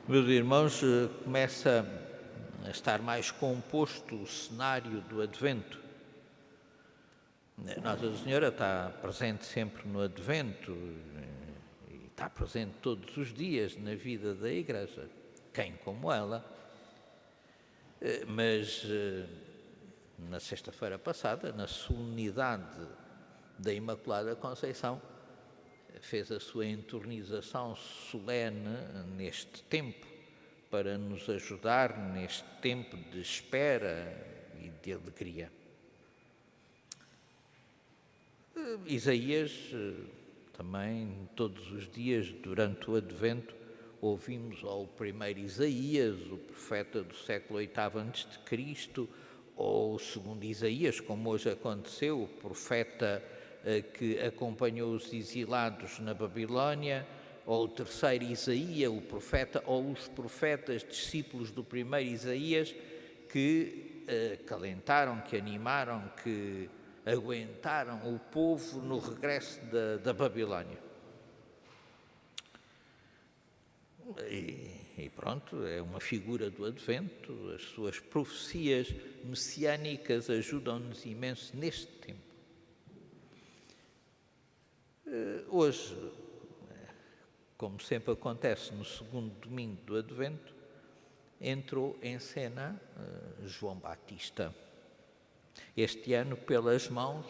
Meus irmãos, começa a estar mais composto o cenário do Advento. Nossa Senhora está presente sempre no Advento e está presente todos os dias na vida da Igreja. Quem como ela? Mas na sexta-feira passada, na solenidade da Imaculada Conceição, fez a sua entronização solene neste tempo, para nos ajudar neste tempo de espera e de alegria. Isaías, também todos os dias durante o Advento, ouvimos ao primeiro Isaías, o profeta do século VIII a.C., ou o segundo Isaías, como hoje aconteceu, o profeta que acompanhou os exilados na Babilónia, ou o terceiro Isaías, o profeta, ou os profetas discípulos do primeiro Isaías, que acalentaram, que animaram, que aguentaram o povo no regresso da Babilónia. E pronto, é uma figura do Advento, as suas profecias messiânicas ajudam-nos imenso neste tempo. Hoje, como sempre acontece no segundo domingo do Advento, entrou em cena João Batista. Este ano, pelas mãos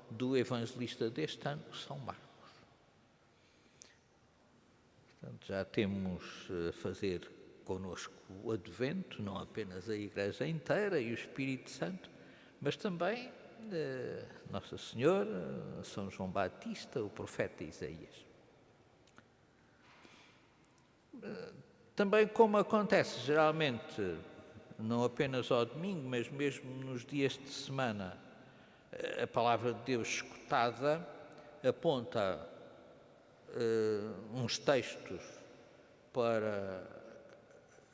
do evangelista deste ano, São Marcos. Portanto, já temos a fazer connosco o Advento, não apenas a Igreja inteira e o Espírito Santo, mas também Nossa Senhora, São João Batista, o profeta Isaías. Também, como acontece geralmente, não apenas ao domingo, mas mesmo nos dias de semana, a palavra de Deus escutada aponta uns textos para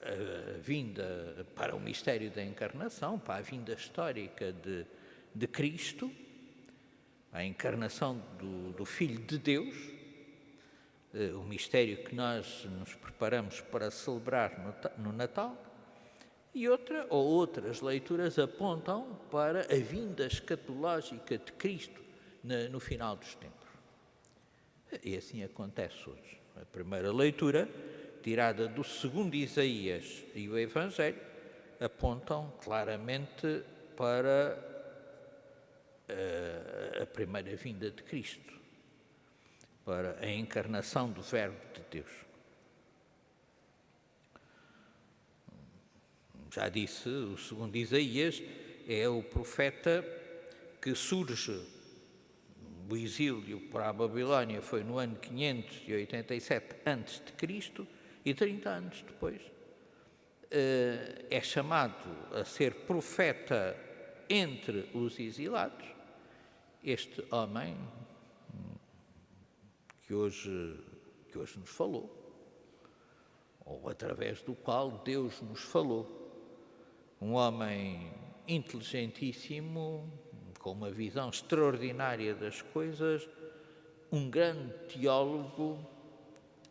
a vinda, para o mistério da encarnação, para a vinda histórica de Cristo, a encarnação do Filho de Deus, o mistério que nós nos preparamos para celebrar no Natal, e outras leituras apontam para a vinda escatológica de Cristo no final dos tempos. E assim acontece hoje. A primeira leitura, tirada do segundo Isaías e o Evangelho, apontam claramente para a primeira vinda de Cristo, para a encarnação do Verbo de Deus. Já disse, o segundo Isaías é o profeta que surge. O exílio para a Babilónia foi no ano 587 a.C. e 30 anos depois é chamado a ser profeta entre os exilados este homem que hoje nos falou, ou através do qual Deus nos falou. Um homem inteligentíssimo, com uma visão extraordinária das coisas, um grande teólogo,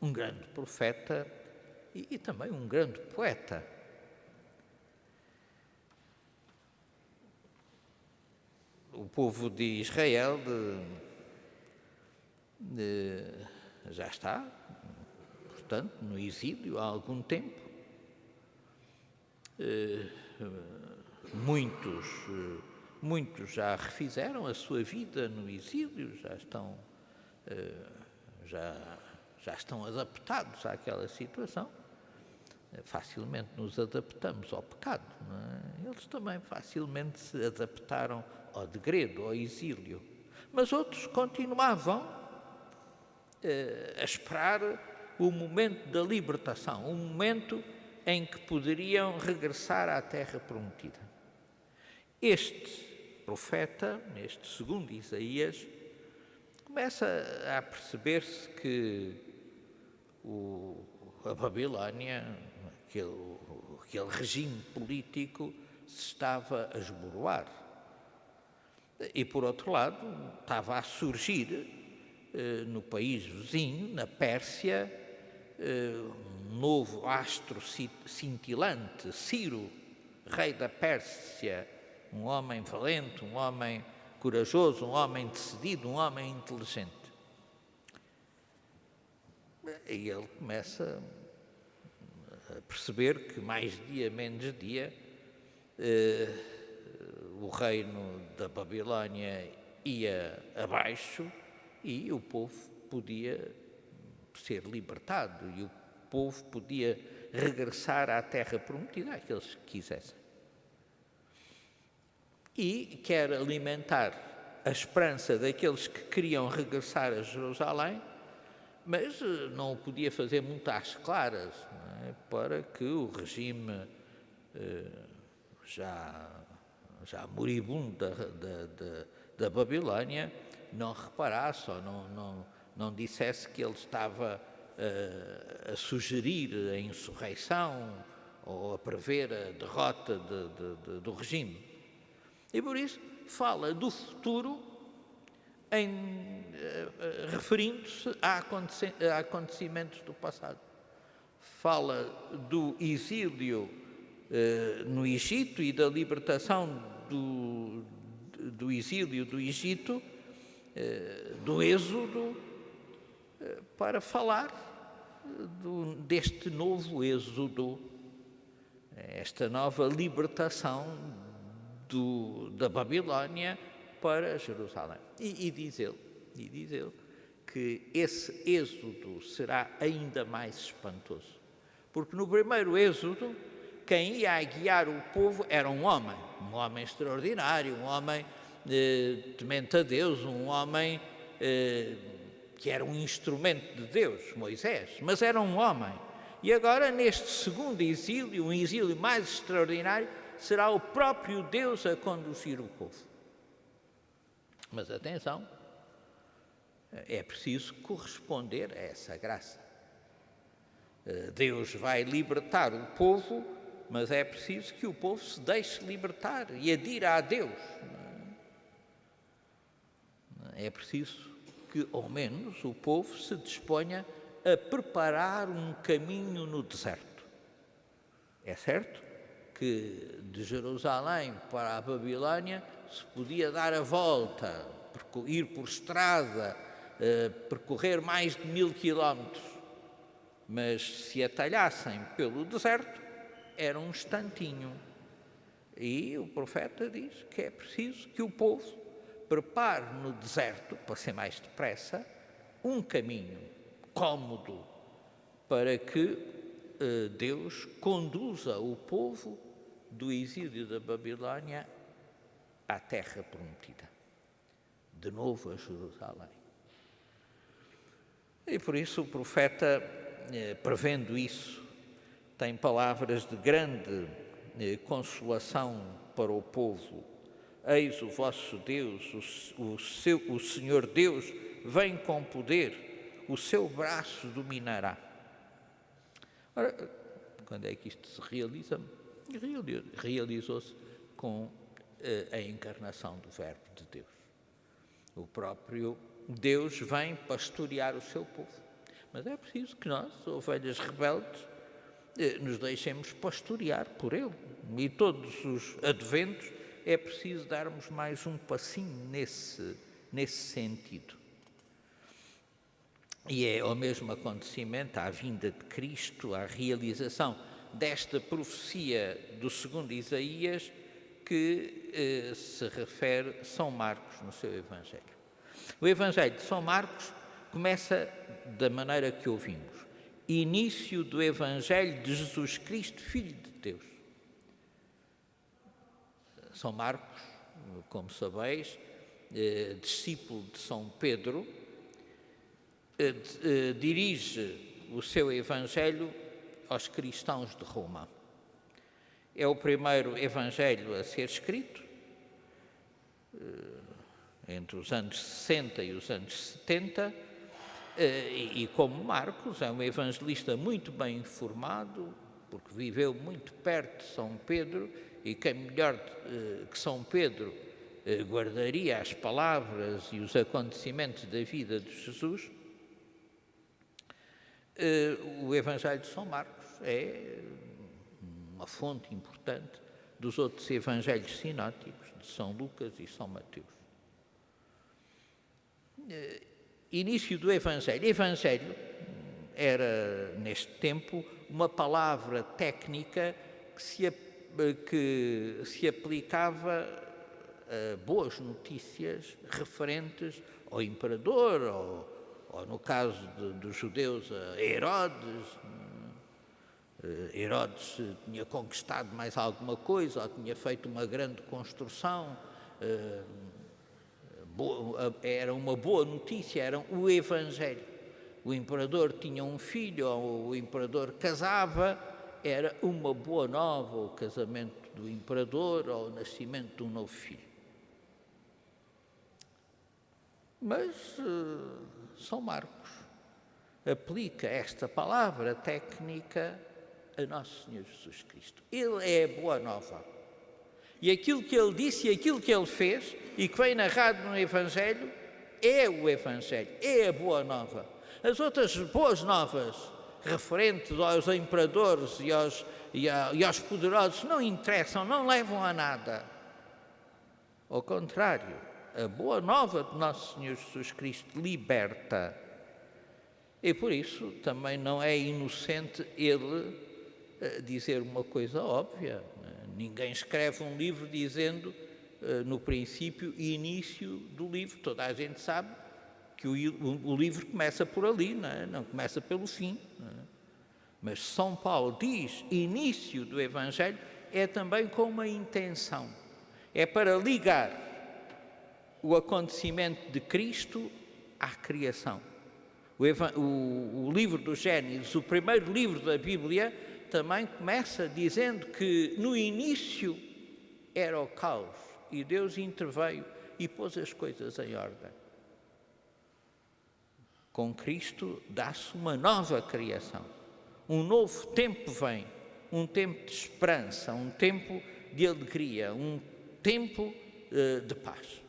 um grande profeta e também um grande poeta. O povo de Israel já está, portanto, no exílio há algum tempo. Muitos já refizeram a sua vida no exílio, já estão adaptados àquela situação. Facilmente nos adaptamos ao pecado, não é? Eles também facilmente se adaptaram ao degredo, ao exílio. Mas outros continuavam a esperar o momento da libertação, o momento em que poderiam regressar à terra prometida. Este profeta, neste segundo Isaías, começa a perceber-se que a Babilónia, aquele regime político, se estava a esboroar. E, por outro lado, estava a surgir no país vizinho, na Pérsia, um novo astro cintilante, Ciro, rei da Pérsia, um homem valente, um homem corajoso, um homem decidido, um homem inteligente. E ele começa a perceber que mais dia, menos dia, o reino da Babilónia ia abaixo e o povo podia ser libertado e o povo podia regressar à terra prometida, àqueles que quisessem. E quer alimentar a esperança daqueles que queriam regressar a Jerusalém, mas não o podia fazer muito às claras, não é? Para que o regime já moribundo da Babilónia não reparasse ou não dissesse que ele estava a sugerir a insurreição ou a prever a derrota do regime. E por isso fala do futuro referindo-se a acontecimentos do passado. Fala do exílio no Egito e da libertação do exílio do Egito, do êxodo, para falar deste novo êxodo, esta nova libertação da Babilónia para Jerusalém. E diz ele que esse êxodo será ainda mais espantoso. Porque no primeiro êxodo, quem ia guiar o povo era um homem extraordinário, um homem temente a Deus, um homem que era um instrumento de Deus, Moisés, mas era um homem. E agora, neste segundo exílio, um exílio mais extraordinário, será o próprio Deus a conduzir o povo. Mas atenção, é preciso corresponder a essa graça. Deus vai libertar o povo, mas é preciso que o povo se deixe libertar e adira a Deus. É preciso que, ao menos, o povo se disponha a preparar um caminho no deserto. É certo que de Jerusalém para a Babilónia se podia dar a volta, ir por estrada, percorrer mais de 1000 quilómetros, mas se atalhassem pelo deserto, era um instantinho. E o profeta diz que é preciso que o povo prepare no deserto, para ser mais depressa, um caminho cômodo para que Deus conduza o povo do exílio da Babilónia à terra prometida, de novo a Jerusalém. E por isso o profeta, prevendo isso, tem palavras de grande consolação para o povo. Eis o vosso Deus, o Senhor Deus, vem com poder, o seu braço dominará. Ora, quando é que isto se realiza? Realizou-se com a encarnação do Verbo de Deus. O próprio Deus vem pastorear o seu povo. Mas é preciso que nós, ovelhas rebeldes, nos deixemos pastorear por Ele. E todos os adventos é preciso darmos mais um passinho nesse sentido. E é o mesmo acontecimento, à vinda de Cristo, à realização desta profecia do segundo Isaías, que se refere São Marcos no seu Evangelho. O Evangelho de São Marcos começa da maneira que ouvimos. Início do Evangelho de Jesus Cristo, Filho de Deus. São Marcos, como sabeis, discípulo de São Pedro, dirige o seu Evangelho aos cristãos de Roma. É o primeiro Evangelho a ser escrito, entre os anos 60 e os anos 70, e como Marcos é um evangelista muito bem informado, porque viveu muito perto de São Pedro, e quem melhor que São Pedro guardaria as palavras e os acontecimentos da vida de Jesus, O Evangelho de São Marcos é uma fonte importante dos outros evangelhos sinóticos, de São Lucas e São Mateus. Início do Evangelho. Evangelho era, neste tempo, uma palavra técnica que se aplicava a boas notícias referentes ao imperador, ou no caso dos judeus, a Herodes. Herodes tinha conquistado mais alguma coisa, ou tinha feito uma grande construção, era uma boa notícia, era o Evangelho. O imperador tinha um filho, ou o imperador casava, era uma boa nova, o casamento do imperador, ou o nascimento de um novo filho. Mas São Marcos aplica esta palavra técnica a Nosso Senhor Jesus Cristo. Ele é a boa nova. E aquilo que ele disse e aquilo que ele fez, e que vem narrado no Evangelho, é o Evangelho, é a boa nova. As outras boas novas, referentes aos imperadores e aos poderosos, não interessam, não levam a nada. Ao contrário, a boa nova de Nosso Senhor Jesus Cristo liberta. E por isso também não é inocente ele dizer uma coisa óbvia. Ninguém escreve um livro dizendo, no princípio e início do livro. Toda a gente sabe que o livro começa por ali, não começa pelo fim. Mas São Paulo diz início do Evangelho é também com uma intenção. É para ligar o acontecimento de Cristo à criação. O livro do Gênesis, o primeiro livro da Bíblia, também começa dizendo que no início era o caos e Deus interveio e pôs as coisas em ordem. Com Cristo dá-se uma nova criação. Um novo tempo vem, um tempo de esperança, um tempo de alegria, um tempo de paz.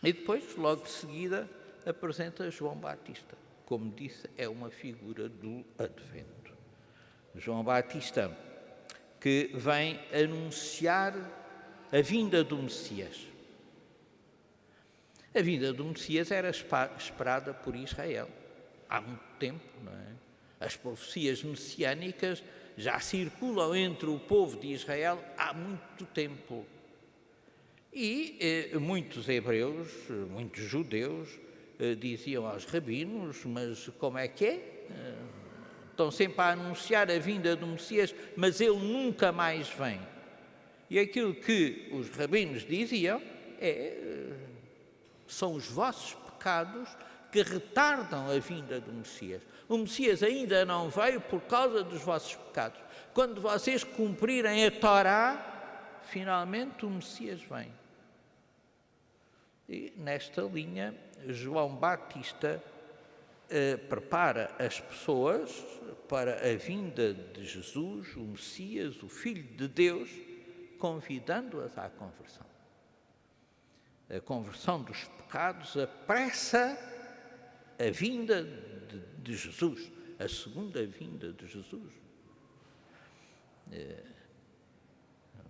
E depois, logo de seguida, apresenta João Batista. Como disse, é uma figura do Advento. João Batista, que vem anunciar a vinda do Messias. A vinda do Messias era esperada por Israel há muito tempo, não é? As profecias messiânicas já circulam entre o povo de Israel há muito tempo. E muitos hebreus, muitos judeus, diziam aos rabinos, mas como é que é? Estão sempre a anunciar a vinda do Messias, mas ele nunca mais vem. E aquilo que os rabinos diziam são os vossos pecados que retardam a vinda do Messias. O Messias ainda não veio por causa dos vossos pecados. Quando vocês cumprirem a Torá, finalmente o Messias vem. E nesta linha, João Batista prepara as pessoas para a vinda de Jesus, o Messias, o Filho de Deus, convidando-as à conversão. A conversão dos pecados apressa a vinda de Jesus, a segunda vinda de Jesus.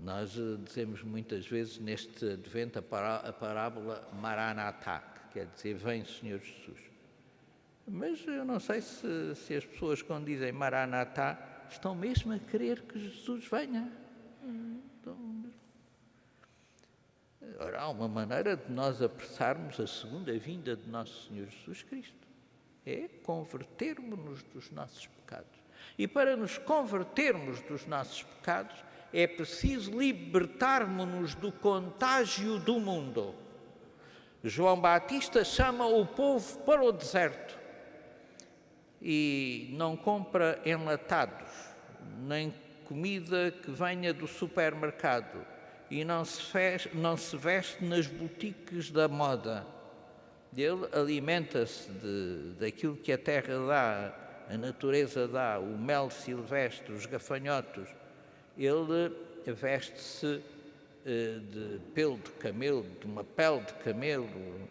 Nós dizemos muitas vezes neste Advento a parábola Maranatá, que quer dizer, vem Senhor Jesus. Mas eu não sei se as pessoas, quando dizem Maranatá, estão mesmo a querer que Jesus venha. Ora, há uma maneira de nós apressarmos a segunda vinda de Nosso Senhor Jesus Cristo. É convertermos-nos dos nossos pecados. E para nos convertermos dos nossos pecados, é preciso libertarmos-nos do contágio do mundo. João Batista chama o povo para o deserto e não compra enlatados, nem comida que venha do supermercado, e não se veste nas boutiques da moda. Ele alimenta-se daquilo que a terra dá, a natureza dá, o mel silvestre, os gafanhotos. Ele veste-se de pelo de camelo, de uma pele de camelo,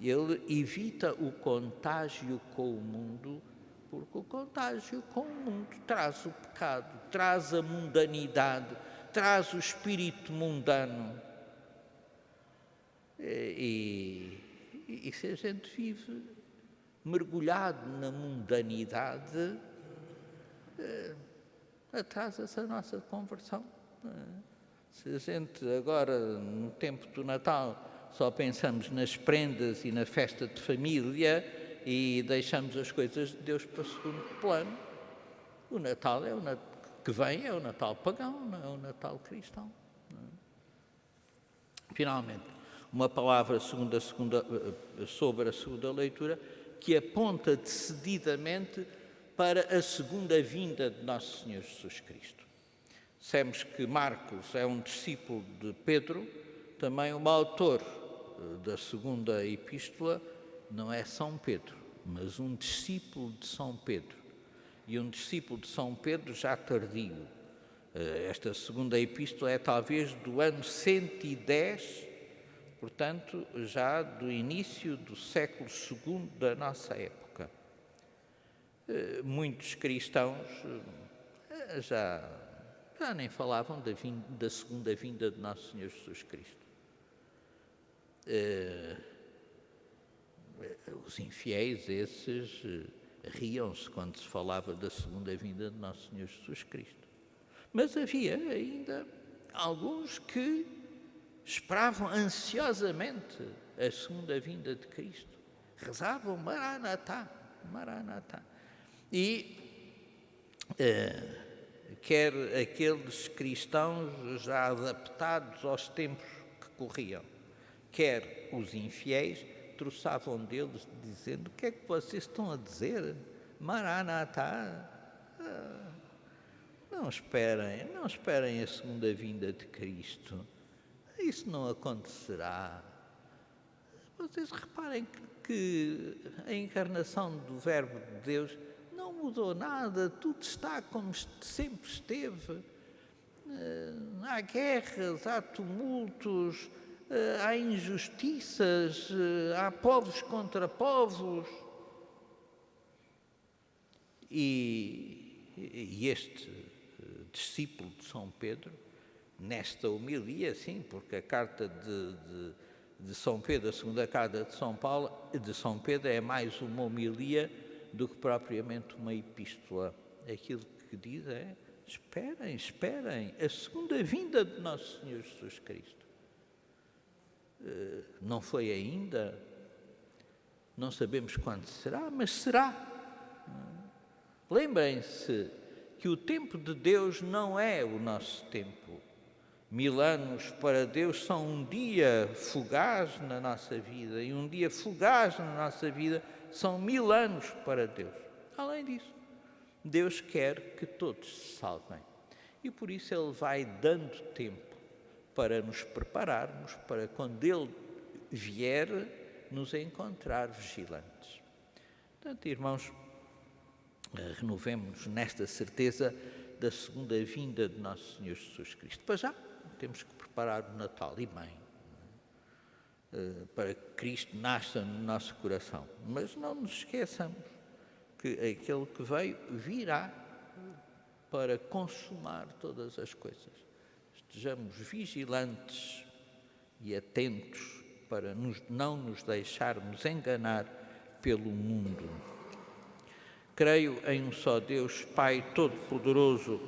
Ele evita o contágio com o mundo, porque o contágio com o mundo traz o pecado, traz a mundanidade, traz o espírito mundano. E se a gente vive mergulhado na mundanidade, atrasa-se a nossa conversão. Se a gente agora, no tempo do Natal, só pensamos nas prendas e na festa de família e deixamos as coisas de Deus para segundo plano, o Natal que vem é o Natal pagão, não é o Natal cristão. Finalmente, uma palavra sobre a segunda leitura, que aponta decididamente para a segunda vinda de Nosso Senhor Jesus Cristo. Sabemos que Marcos é um discípulo de Pedro, também o autor da segunda epístola não é São Pedro, mas um discípulo de São Pedro. E um discípulo de São Pedro já tardio. Esta segunda epístola é talvez do ano 110, portanto, já do início do século II da nossa época. Muitos cristãos já nem falavam da segunda vinda de Nosso Senhor Jesus Cristo. Os infiéis, esses, riam-se quando se falava da segunda vinda de Nosso Senhor Jesus Cristo. Mas havia ainda alguns que esperavam ansiosamente a segunda vinda de Cristo. Rezavam Maranatá, Maranatá. E quer aqueles cristãos já adaptados aos tempos que corriam, quer os infiéis, troçavam deles dizendo: o que é que vocês estão a dizer? Maranatá? Não esperem a segunda vinda de Cristo. Isso não acontecerá. Vocês reparem que a encarnação do Verbo de Deus não mudou nada, tudo está como sempre esteve. Há guerras, há tumultos, há injustiças, há povos contra povos. E este discípulo de São Pedro, nesta homilia, sim, porque a carta de São Pedro, a segunda carta de São Pedro, é mais uma homilia do que propriamente uma epístola. Aquilo que diz é: esperem a segunda vinda de Nosso Senhor Jesus Cristo. Não foi ainda, não sabemos quando será, mas será. Lembrem-se que o tempo de Deus não é o nosso tempo. 1000 anos para Deus são um dia fugaz na nossa vida, e um dia fugaz na nossa vida são 1000 anos para Deus. Além disso, Deus quer que todos se salvem, e por isso Ele vai dando tempo para nos prepararmos para, quando Ele vier, nos encontrar vigilantes. Portanto, irmãos, renovemos-nos nesta certeza da segunda vinda de Nosso Senhor Jesus Cristo. Para já, temos que preparar o Natal, e bem, para que Cristo nasça no nosso coração. Mas não nos esqueçamos que aquele que veio virá para consumar todas as coisas. Estejamos vigilantes e atentos para não nos deixarmos enganar pelo mundo. Creio em um só Deus, Pai Todo-Poderoso,